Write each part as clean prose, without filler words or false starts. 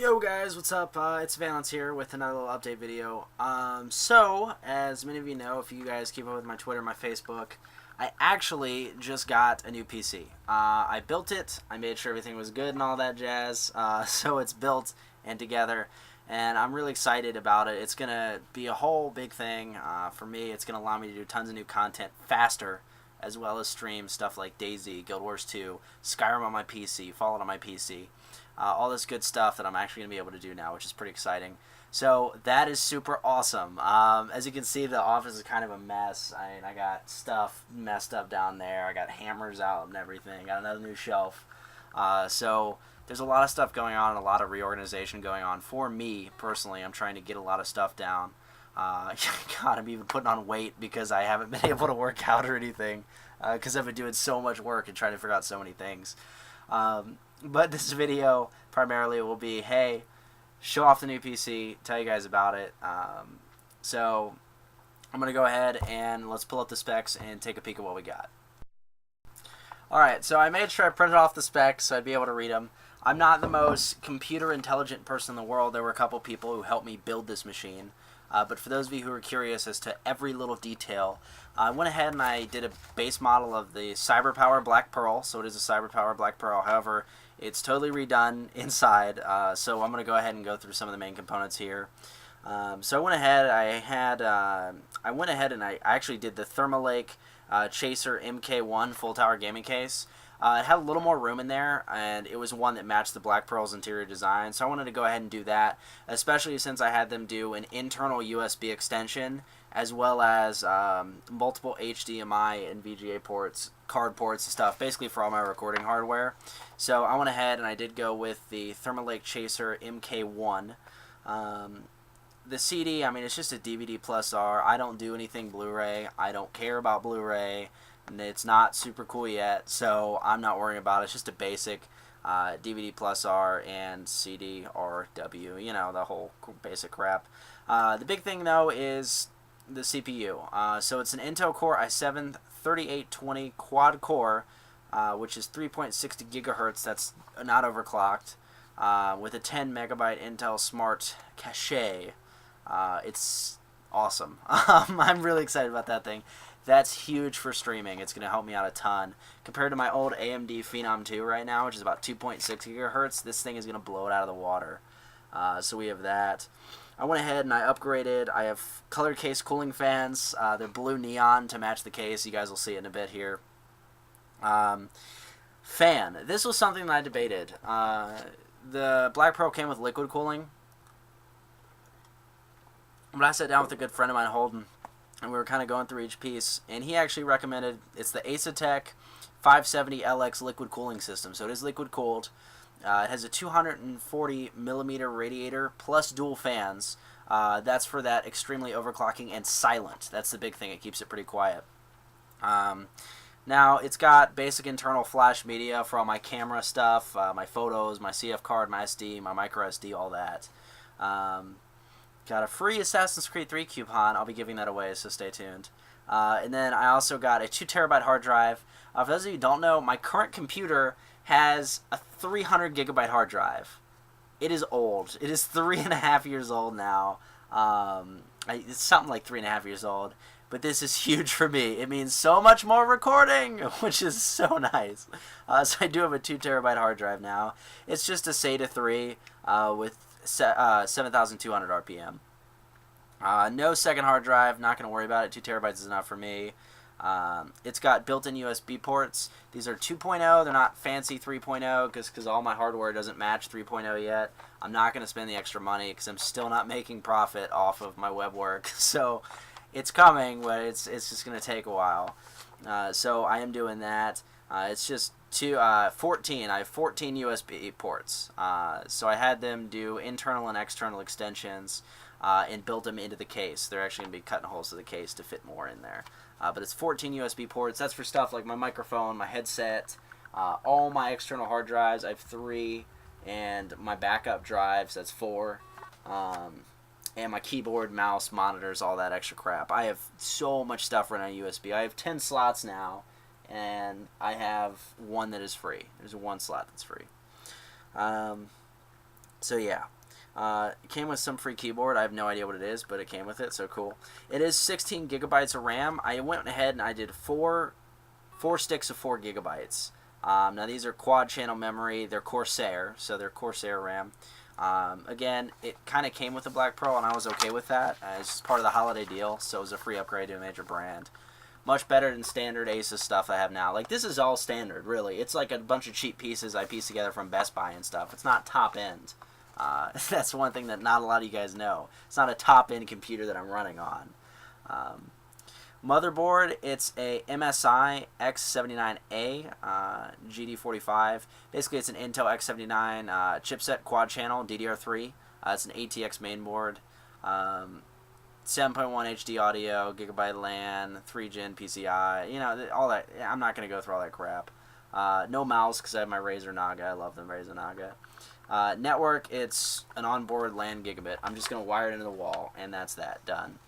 Yo guys, what's up? It's Avialence here with another little update video. So, as many of you know, if you guys keep up with my Twitter, my Facebook, I actually just got a new PC. I built it, I made sure everything was good and all that jazz, so it's built and together, and I'm really excited about it. It's going to be a whole big thing for me. It's going to allow me to do tons of new content faster, as well as stream stuff like DayZ, Guild Wars 2, Skyrim on my PC, Fallout on my PC. All this good stuff that I'm actually going to be able to do now, which is pretty exciting. So that is super awesome. As you can see, the office is kind of a mess. I got stuff messed up down there. I got hammers out and everything. Got another new shelf. So there's a lot of stuff going on, and a lot of reorganization going on. For me, personally, I'm trying to get a lot of stuff down. God, I'm even putting on weight because I haven't been able to work out or anything because I've been doing so much work and trying to figure out so many things. But this video primarily will be, hey, show off the new PC, tell you guys about it. So I'm going to go ahead and let's pull up the specs and take a peek at what we got. Alright, so I made sure I printed off the specs so I'd be able to read them. I'm not the most computer intelligent person in the world. There were a couple people who helped me build this machine. But for those of you who are curious as to every little detail, I went ahead and I did a base model of the CyberPower Black Pearl. So it is a CyberPower Black Pearl. However, it's totally redone inside. So I'm going to go ahead and go through some of the main components here. So I went ahead. I actually did the Thermaltake Chaser MK1 full tower gaming case. It had a little more room in there, and it was one that matched the Black Pearl's interior design, so I wanted to go ahead and do that, especially since I had them do an internal USB extension, as well as multiple HDMI and VGA ports, card ports and stuff, basically for all my recording hardware. So I went ahead and I did go with the Thermaltake Chaser MK1. The CD, I mean, it's just a DVD plus R. I don't do anything Blu-ray. I don't care about Blu-ray. And it's not super cool yet, so I'm not worrying about it. It's just a basic DVD plus R and CD or W, you know, the whole basic crap. The big thing, though, is the CPU. So it's an Intel Core i7-3820 quad core, which is 3.60 gigahertz. That's not overclocked, with a 10 megabyte Intel Smart Cache. It's awesome. I'm really excited about that thing. That's huge for streaming. It's going to help me out a ton. Compared to my old AMD Phenom 2 right now, which is about 2.6 gigahertz, this thing is going to blow it out of the water. So we have that. I went ahead and I upgraded. I have color case cooling fans. They're blue neon to match the case. You guys will see it in a bit here. Fan. This was something that I debated. The Black Pearl came with liquid cooling. But I sat down with a good friend of mine, Holden, and we were kind of going through each piece, and he actually recommended, it's the Asetek 570LX liquid cooling system. So it is liquid cooled. It has a 240 millimeter radiator plus dual fans. That's for that extremely overclocking and silent. That's the big thing. It keeps it pretty quiet. Now, it's got basic internal flash media for all my camera stuff, my photos, my CF card, my SD, my micro SD, all that. Got a free Assassin's Creed 3 coupon. I'll be giving that away, so stay tuned. And then I also got a 2 terabyte hard drive. For those of you who don't know, my current computer has a 300 gigabyte hard drive. It is old. It is 3.5 years old now. It's something like 3.5 years old. But this is huge for me. It means so much more recording, which is so nice. So I do have a 2 terabyte hard drive now. It's just a SATA-III with 7,200 RPM. No second hard drive, not going to worry about it. 2 terabytes is enough for me. It's got built-in USB ports. These are 2.0. They're not fancy 3.0 because all my hardware doesn't match 3.0 yet. I'm not going to spend the extra money because I'm still not making profit off of my web work. So it's coming, but it's just going to take a while. So I am doing that. It's just 14. I have 14 USB ports. So I had them do internal and external extensions and build them into the case. They're actually going to be cutting holes to the case to fit more in there. But it's 14 USB ports. That's for stuff like my microphone, my headset, all my external hard drives. I have 3, and my backup drives, that's 4. And my keyboard, mouse, monitors, all that extra crap. I have so much stuff running on USB. I have 10 slots now, and I have one that is free. There's one slot that's free. So yeah. It came with some free keyboard. I have no idea what it is, but it came with it, so cool. It is 16 gigabytes of RAM. I went ahead and I did four sticks of 4 gigabytes. Now these are quad channel memory. They're Corsair, so they're Corsair RAM. Again, it kind of came with a Black Pearl, and I was okay with that. It's part of the holiday deal, so it was a free upgrade to a major brand. Much better than standard Asus stuff I have now. Like, this is all standard, really. It's like a bunch of cheap pieces I pieced together from Best Buy and stuff. It's not top end. That's one thing that not a lot of you guys know. It's not a top end computer that I'm running on. Motherboard, it's a MSI X79A GD45. Basically, it's an Intel X79 chipset quad channel DDR3. It's an ATX mainboard. 7.1 HD audio, gigabyte LAN, 3-gen PCIe. You know, all that. I'm not going to go through all that crap. No mouse because I have my Razer Naga. I love the Razer Naga. Network, it's an onboard LAN gigabit. I'm just going to wire it into the wall, and that's that. Done.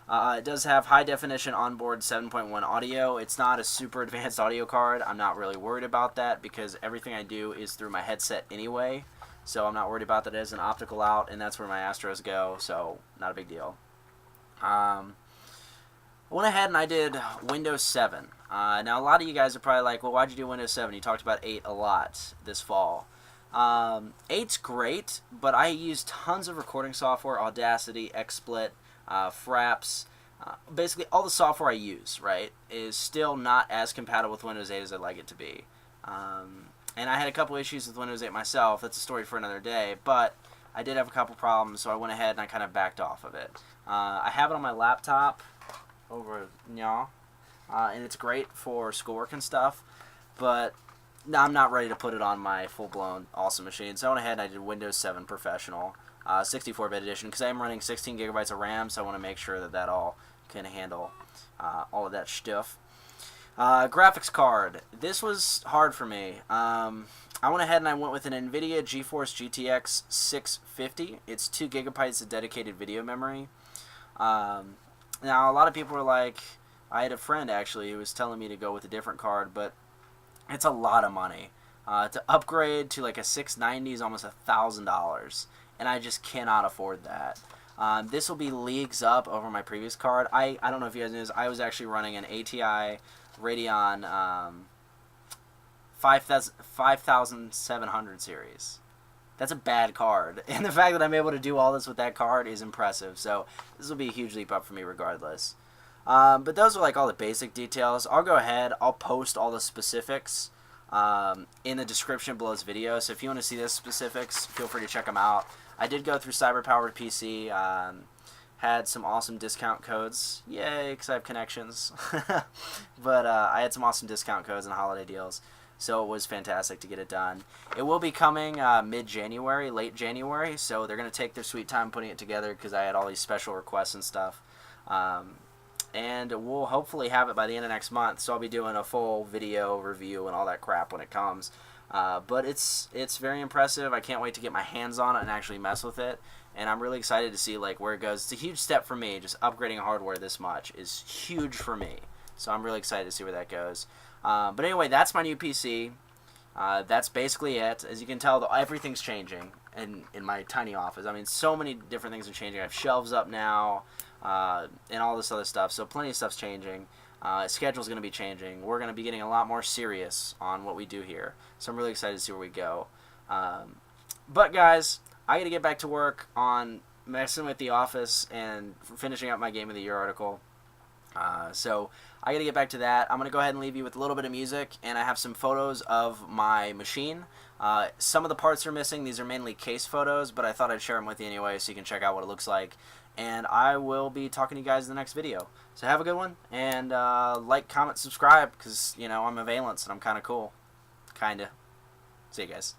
It does have high definition onboard 7.1 audio. It's not a super advanced audio card. I'm not really worried about that because everything I do is through my headset anyway. So I'm not worried about that as an optical out, and that's where my Astros go, so not a big deal. I went ahead and I did Windows 7. Now, a lot of you guys are probably like, well, why'd you do Windows 7? You talked about 8 a lot this fall. 8's great, but I use tons of recording software, Audacity, XSplit, Fraps. Basically, all the software I use, right, is still not as compatible with Windows 8 as I'd like it to be. And I had a couple issues with Windows 8 myself. That's a story for another day, but I did have a couple problems, so I went ahead and I kind of backed off of it. I have it on my laptop over and it's great for schoolwork and stuff, but no, I'm not ready to put it on my full-blown awesome machine. So I went ahead and I did Windows 7 Professional, 64-bit edition, because I am running 16 gigabytes of RAM, so I want to make sure that that all can handle all of that stuff. Graphics card. This was hard for me. I went ahead and I went with an NVIDIA GeForce GTX 650. It's 2 gigabytes of dedicated video memory. Now, a lot of people were like, I had a friend actually who was telling me to go with a different card, but it's a lot of money. To upgrade to like a 690 is almost $1,000, and I just cannot afford that. This will be leagues up over my previous card. I don't know if you guys know this, I was actually running an ATI Radeon 5700 series. That's a bad card, and the fact that I'm able to do all this with that card is impressive, so this will be a huge leap up for me regardless. But those are like all the basic details. I'll go ahead, I'll post all the specifics in the description below this video, so if you want to see the specifics, feel free to check them out. I did go through CyberPower PC, had some awesome discount codes, yay, because I have connections, but I had some awesome discount codes and holiday deals, so it was fantastic to get it done. It will be coming mid-January, late January, so they're going to take their sweet time putting it together because I had all these special requests and stuff. And we'll hopefully have it by the end of next month, so I'll be doing a full video review and all that crap when it comes. But it's very impressive. I can't wait to get my hands on it and actually mess with it, and I'm really excited to see like where it goes. It's a huge step for me. Just upgrading hardware this much is huge for me, so I'm really excited to see where that goes. But anyway, that's my new PC. That's basically it. As you can tell, everything's changing in my tiny office. I mean, so many different things are changing. I have shelves up now, and all this other stuff, so plenty of stuff's changing. Schedule's going to be changing. We're going to be getting a lot more serious on what we do here, so I'm really excited to see where we go. But guys, I got to get back to work on messing with the office and finishing up my Game of the Year article. So I got to get back to that. I'm going to go ahead and leave you with a little bit of music, and I have some photos of my machine. Some of the parts are missing. These are mainly case photos, but I thought I'd share them with you anyway so you can check out what it looks like. And I will be talking to you guys in the next video. So have a good one, and like, comment, subscribe, because, you know, I'm Avialence, and I'm kind of cool. Kinda. See you guys.